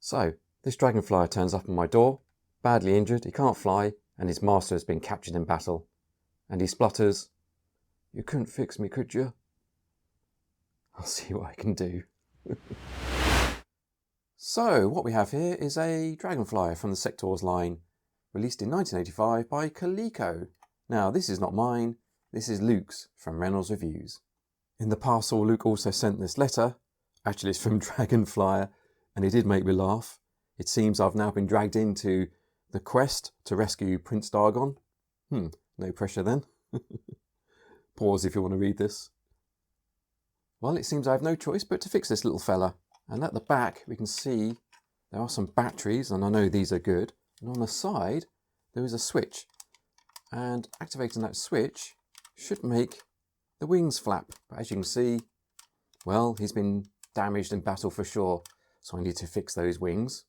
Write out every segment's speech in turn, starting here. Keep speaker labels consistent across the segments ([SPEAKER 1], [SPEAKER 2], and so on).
[SPEAKER 1] So, this dragonflyer turns up on my door, badly injured, he can't fly, and his master has been captured in battle. And he splutters, "You couldn't fix me, could you?" I'll see what I can do. So, what we have here is a dragonflyer from the Sectaurs line, released in 1985 by Coleco. Now, this is not mine, this is Luke's from Reynolds Reviews. In the parcel, Luke also sent this letter. Actually, it's from Dragonflyer, and it did make me laugh. It seems I've now been dragged into the quest to rescue Prince Dargon. No pressure then. Pause if you want to read this. Well, it seems I have no choice but to fix this little fella. And at the back, we can see there are some batteries, and I know these are good. And on the side, there is a switch. And activating that switch should make the wings flap. But as you can see, well, he's been damaged in battle for sure. So I need to fix those wings.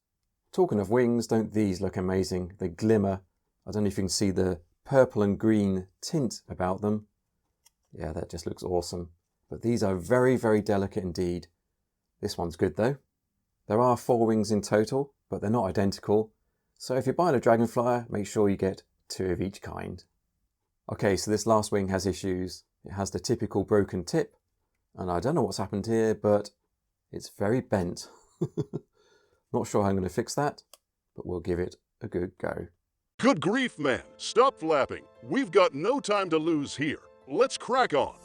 [SPEAKER 1] Talking of wings, don't these look amazing? They glimmer. I don't know if you can see the purple and green tint about them. Yeah, that just looks awesome. But these are very, very delicate indeed. This one's good though. There are 4 wings in total, but they're not identical. So if you're buying a Dragonflyer, make sure you get 2 of each kind. Okay, so this last wing has issues. It has the typical broken tip, and I don't know what's happened here, but it's very bent. Not sure how I'm going to fix that, but we'll give it a good go.
[SPEAKER 2] Good grief, man. Stop flapping. We've got no time to lose here. Let's crack on.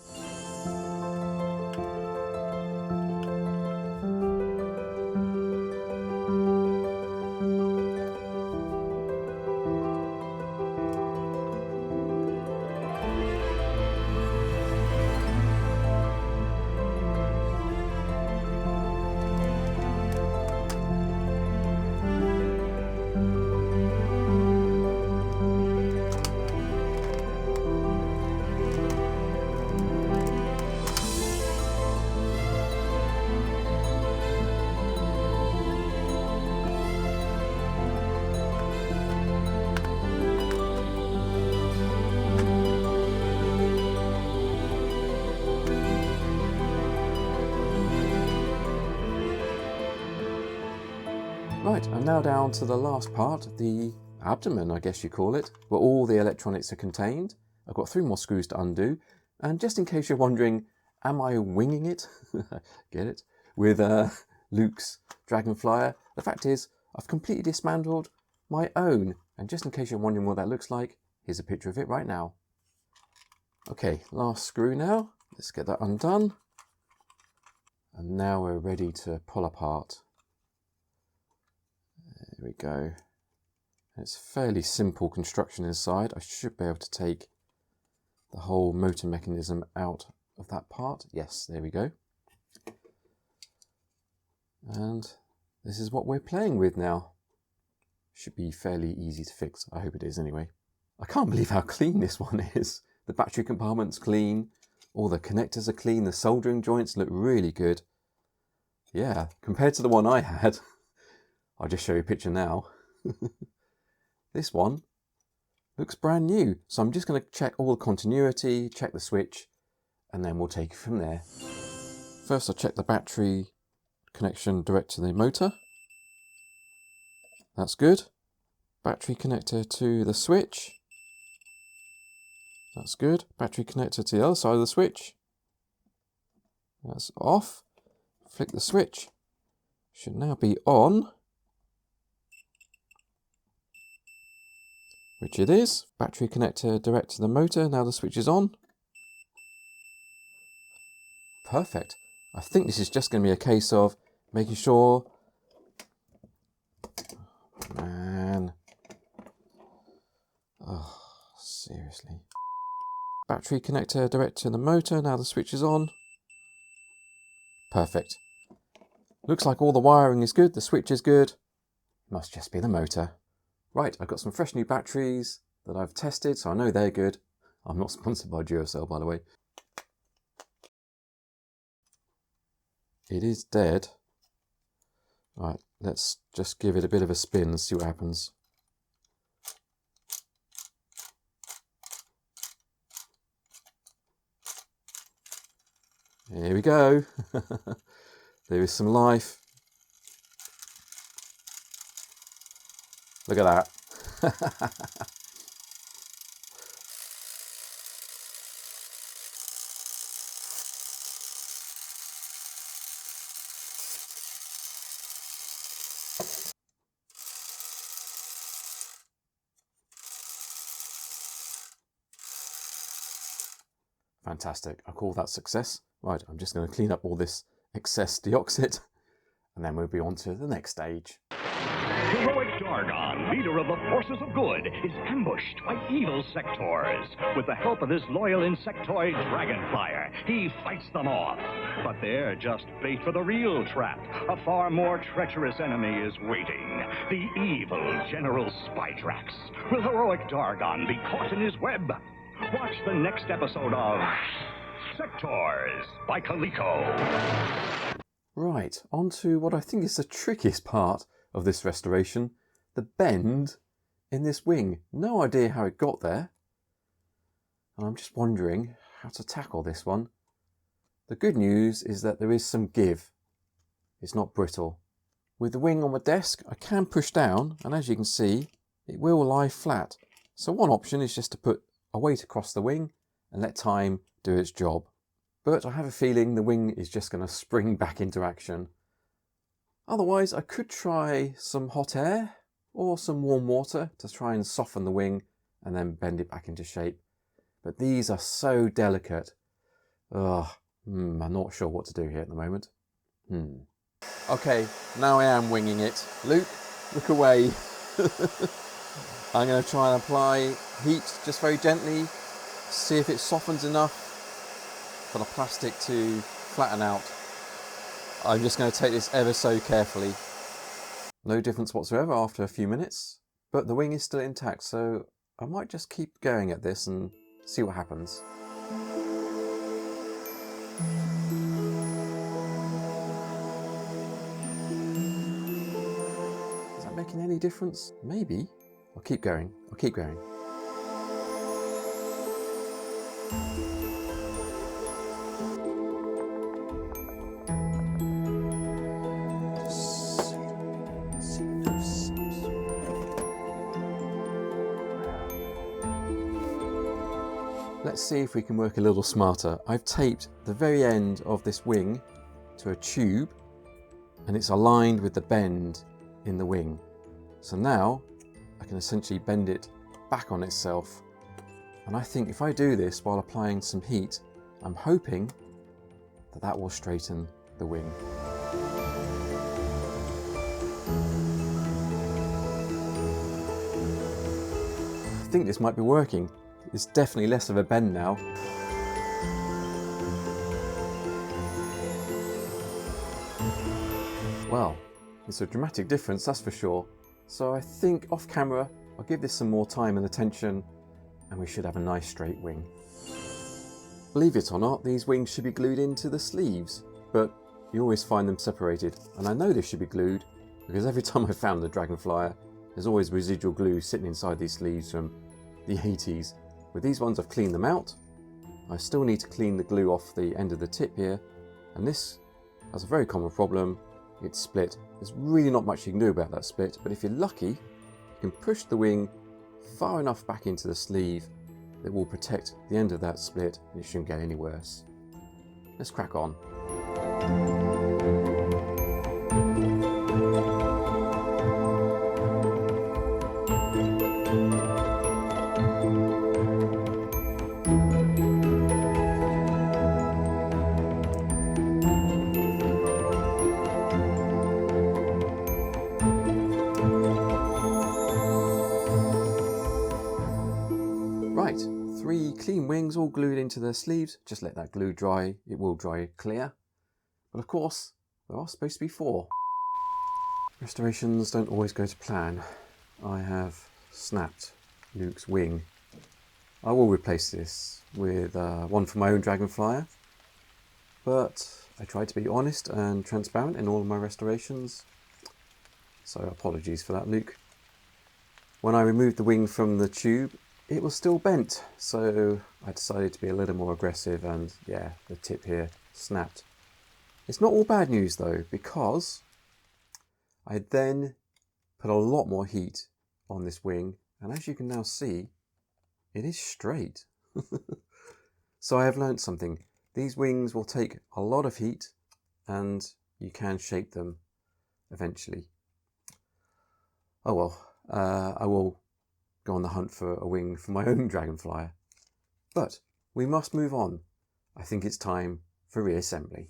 [SPEAKER 1] Right, I'm now down to the last part, the abdomen, I guess you call it, where all the electronics are contained. I've got 3 more screws to undo, and just in case you're wondering, am I winging it? Get it? With Luke's Dragonflyer? The fact is, I've completely dismantled my own, and just in case you're wondering what that looks like, here's a picture of it right now. Okay, last screw now. Let's get that undone. And now we're ready to pull apart. There we go. It's fairly simple construction inside. I should be able to take the whole motor mechanism out of that part. Yes, there we go. And this is what we're playing with now. Should be fairly easy to fix. I hope it is anyway. I can't believe how clean this one is. The battery compartment's clean. All the connectors are clean. The soldering joints look really good. Yeah, compared to the one I had. I'll just show you a picture now. This one looks brand new. So I'm just going to check all the continuity, check the switch, and then we'll take it from there. First I'll check the battery connection direct to the motor. That's good. Battery connector to the switch. That's good. Battery connector to the other side of the switch. That's off. Flick the switch. Should now be on. Which it is. Battery connector direct to the motor. Now the switch is on. Perfect. I think this is just going to be a case of making sure... Man. Oh, seriously. Battery connector direct to the motor. Now the switch is on. Perfect. Looks like all the wiring is good. The switch is good. Must just be the motor. Right, I've got some fresh new batteries that I've tested, so I know they're good. I'm not sponsored by Duracell, by the way. It is dead. Right, let's just give it a bit of a spin and see what happens. Here we go. There is some life. Look at that. Fantastic. I call that success. Right, I'm just going to clean up all this excess deoxit and then we'll be on to the next stage.
[SPEAKER 3] Heroic Dargon, leader of the forces of good, is ambushed by evil sectors. With the help of his loyal insectoid DragonFlyer, he fights them off. But they're just bait for the real trap. A far more treacherous enemy is waiting. The evil General Spidrax. Will Heroic Dargon be caught in his web? Watch the next episode of Sectors by Coleco.
[SPEAKER 1] Right, on to what I think is the trickiest part of this restoration, the bend in this wing. No idea how it got there. And I'm just wondering how to tackle this one. The good news is that there is some give. It's not brittle. With the wing on my desk, I can push down, and as you can see, it will lie flat. So one option is just to put a weight across the wing and let time do its job. But I have a feeling the wing is just going to spring back into action. Otherwise, I could try some hot air or some warm water to try and soften the wing and then bend it back into shape. But these are so delicate. I'm not sure what to do here at the moment. Okay, now I am winging it. Luke, look away. I'm going to try and apply heat just very gently, see if it softens enough for the plastic to flatten out. I'm just going to take this ever so carefully. No difference whatsoever after a few minutes, but the wing is still intact, so I might just keep going at this and see what happens. Is that making any difference? Maybe. I'll keep going. I'll keep going. Let's see if we can work a little smarter. I've taped the very end of this wing to a tube and it's aligned with the bend in the wing. So now I can essentially bend it back on itself. And I think if I do this while applying some heat, I'm hoping that that will straighten the wing. I think this might be working. It's definitely less of a bend now. Well, it's a dramatic difference, that's for sure. So I think off camera, I'll give this some more time and attention and we should have a nice straight wing. Believe it or not, these wings should be glued into the sleeves, but you always find them separated. And I know they should be glued because every time I found the DragonFlyer, there's always residual glue sitting inside these sleeves from the 80s. With these ones I've cleaned them out. I still need to clean the glue off the end of the tip here, and this has a very common problem. It's split. There's really not much you can do about that split, but if you're lucky, you can push the wing far enough back into the sleeve that will protect the end of that split and it shouldn't get any worse. Let's crack on. Right, 3 clean wings all glued into their sleeves. Just let that glue dry, it will dry clear. But of course, there are supposed to be 4. Restorations don't always go to plan. I have snapped Luke's wing. I will replace this with one from my own DragonFlyer, but I try to be honest and transparent in all of my restorations, so apologies for that, Luke. When I removed the wing from the tube, it was still bent, so I decided to be a little more aggressive and yeah, the tip here snapped. It's not all bad news though, because I then put a lot more heat on this wing, and as you can now see, it is straight. So I have learnt something. These wings will take a lot of heat, and you can shape them eventually. Oh well, I will go on the hunt for a wing for my own Dragonflyer. But we must move on. I think it's time for reassembly.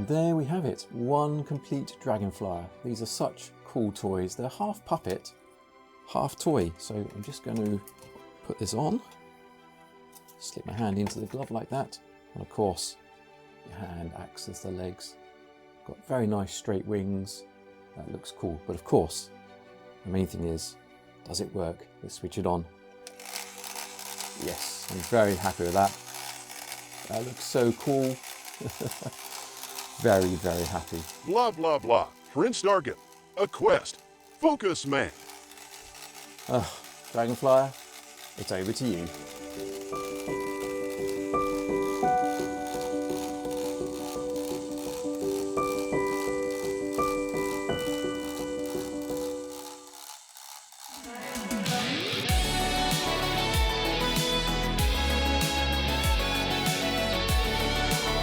[SPEAKER 1] There we have it, one complete Dragonflyer. These are such cool toys. They're half puppet, half toy. So I'm just going to put this on, slip my hand into the glove like that, and of course your hand acts as the legs. Got very nice straight wings. That looks cool, but of course the main thing is, does it work? Let's switch it on. Yes, I'm very happy with that. That looks so cool. Very, very happy.
[SPEAKER 2] Blah, blah, blah. Prince Dargon. A quest. Focus, man.
[SPEAKER 1] Dragonflyer, it's over to you.